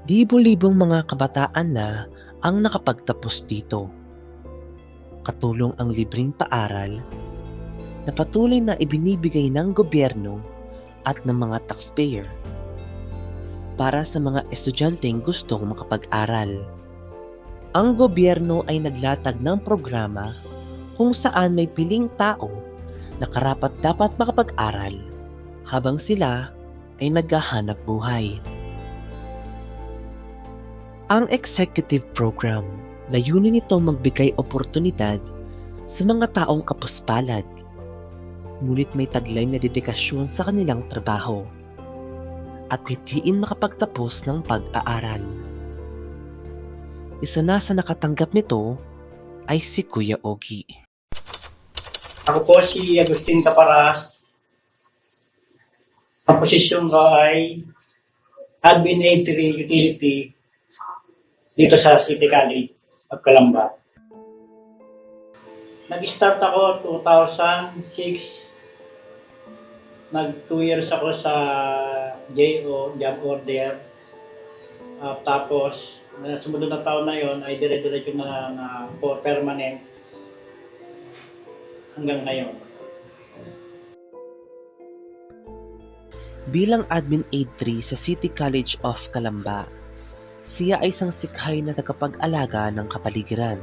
Libo-libong mga kabataan na ang nakapagtapos dito. Katulong ang libreng paaral na patuloy na ibinibigay ng gobyerno at ng mga taxpayer para sa mga estudyanteng gustong makapag-aral. Ang gobyerno ay naglatag ng programa kung saan may piling tao na karapat-dapat makapag-aral habang sila ay naghahanap buhay. Ang executive program, layunin nito magbigay oportunidad sa mga taong kapuspalad, ngunit may taglay na dedikasyon sa kanilang trabaho at mithiin makapagtapos ng pag-aaral. Isa na sa nakatanggap nito ay si Kuya Ogie. Ako po si Agustin Caparas. Ang posisyon ko ay Admin Entry Utility dito sa City College of Calamba. Nag-start ako 2006. Nag 2 years ako sa JO, job order. Tapos, sumunod na taon na yon ay dire-diretso na for permanent hanggang ngayon. Bilang Admin Aid 3 sa City College of Calamba, siya ay isang sikhay na tagapag-alaga ng kapaligiran.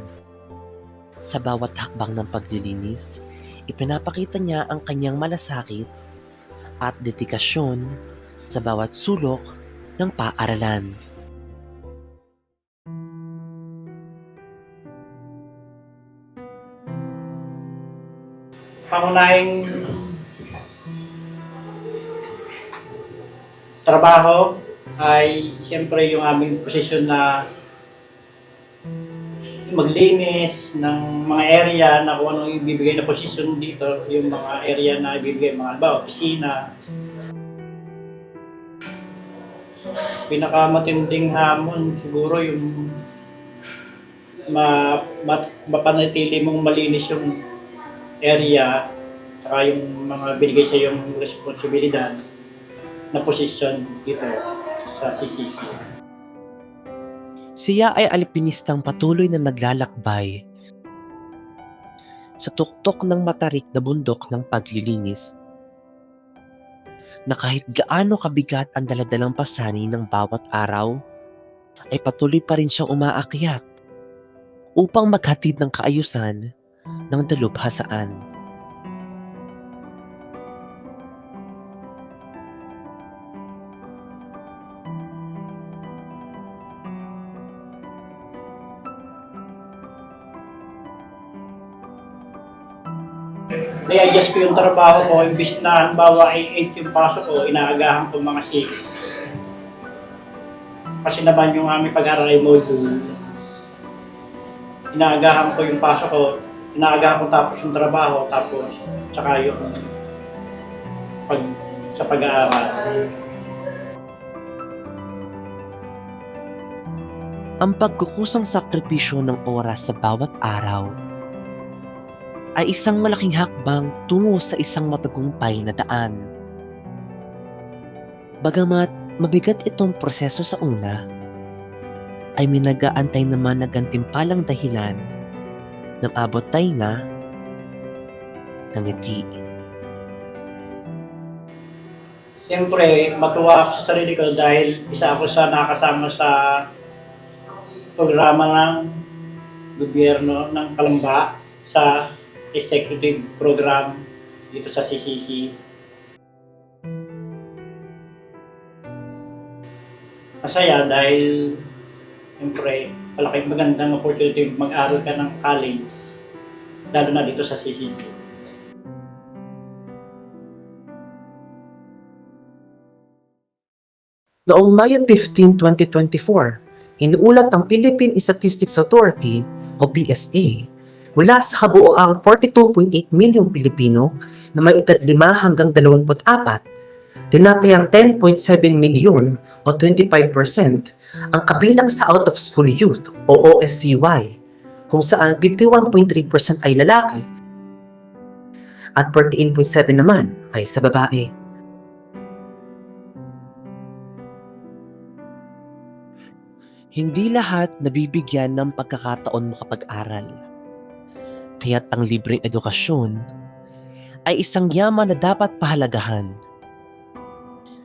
Sa bawat hakbang ng paglilinis, ipinapakita niya ang kanyang malasakit at dedikasyon sa bawat sulok ng paaralan. Pangunahing trabaho ay siyempre yung aming posisyon na maglinis ng mga area na kung anong ibibigay na posisyon dito, yung mga area na ibibigay, mga halimbawa, opisina. Pinakamatinding hamon siguro yung mapanatili mong malinis yung area, saka yung mga binigay sa yung responsibilidad na posisyon dito sa CCC. Siya ay alpinistang patuloy na naglalakbay sa tuktok ng matarik na bundok ng paglilinis, na kahit gaano kabigat ang daladalang pasanin ng bawat araw, ay patuloy pa rin siyang umaakyat upang maghatid ng kaayusan ng dalubhasaan. I-adjust ko yung trabaho ko, imbis na halimbawa ay 8 yung pasok ko, inaagahan ko mga 6. Kasi naman yung aming pag-aaral ay module, inaagahan ko yung pasok ko, inaagahan ko tapos yung trabaho, tapos saka yung sa pag-aaral. Ang pagkukusang sakripisyo ng oras sa bawat araw ay isang malaking hakbang tungo sa isang matagumpay na daan. Bagamat mabigat itong proseso sa una, ay may nag-aantay naman na gantimpalang dahilan ng abot tainga ng ngiti. Siyempre, matuwa ako sa sarili ko dahil isa ako sa nakasama sa programa ng gobyerno ng Calamba sa executive program dito sa CCC. Masaya dahil siyempre malaking magandang opportunity mag-aral ka ng college, lalo na dito sa CCC. Noong May 15, 2024, inuulat ng Philippine Statistics Authority o PSA mula sa kabuoang 42.8 milyong Pilipino na may edad 5 hanggang 24, tinatayang 10.7 milyon o 25% ang kabilang sa out-of-school youth o OSCY, kung saan 51.3% ay lalaki at 48.7% naman ay sa babae. Hindi lahat nabibigyan ng pagkakataon makapag-aral. Kaya't ang libreng edukasyon ay isang yaman na dapat pahalagahan.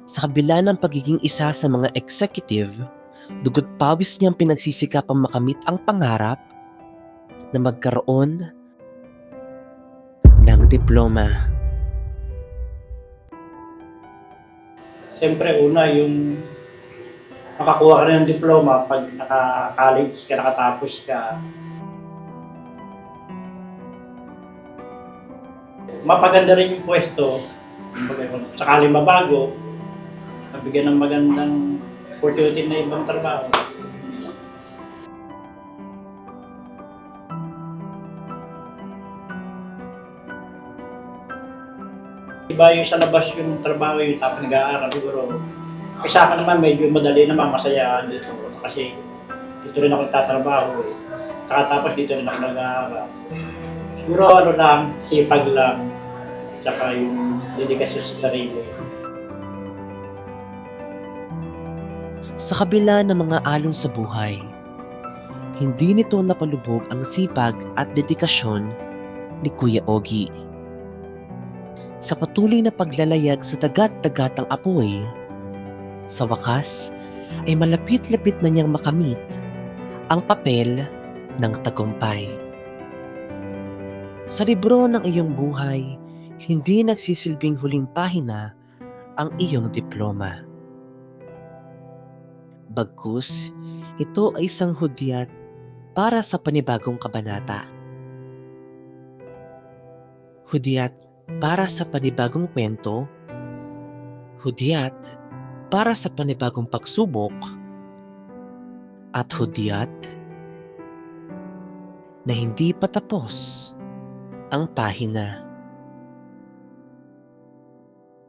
Sa kabila ng pagiging isa sa mga executive, dugot pawis niyang pinagsisikapang makamit ang pangarap na magkaroon ng diploma. Siyempre, una yung makakuha ka rin ng diploma pag naka-college ka, nakatapos ka. Mapaganda rin yung pwesto, kumbaga, kung sakali mabago, nabigyan ng magandang opportunity na ibang trabaho. Iba yung sa labas yung trabaho, yung tapos nag-aaral siguro. Sa akin naman medyo madali naman, masaya dito. Kasi dito rin ako tatrabaho. Tapos dito rin ako nag-aaral. Siguro ano lang, sipag lang. Tsaka yung dedikasyon sa sarili. Sa kabila ng mga alon sa buhay, hindi nito napalubog ang sipag at dedikasyon ni Kuya Ogie. Sa patuloy na paglalayag sa dagat-dagatang apoy, sa wakas ay malapit-lapit na niyang makamit ang papel ng tagumpay. Sa libro ng iyong buhay, hindi nagsisilbing huling pahina ang iyong diploma. Bagkus, ito ay isang hudyat para sa panibagong kabanata. Hudyat para sa panibagong kwento, hudyat para sa panibagong pagsubok, at hudyat na hindi pa tapos ang pahina.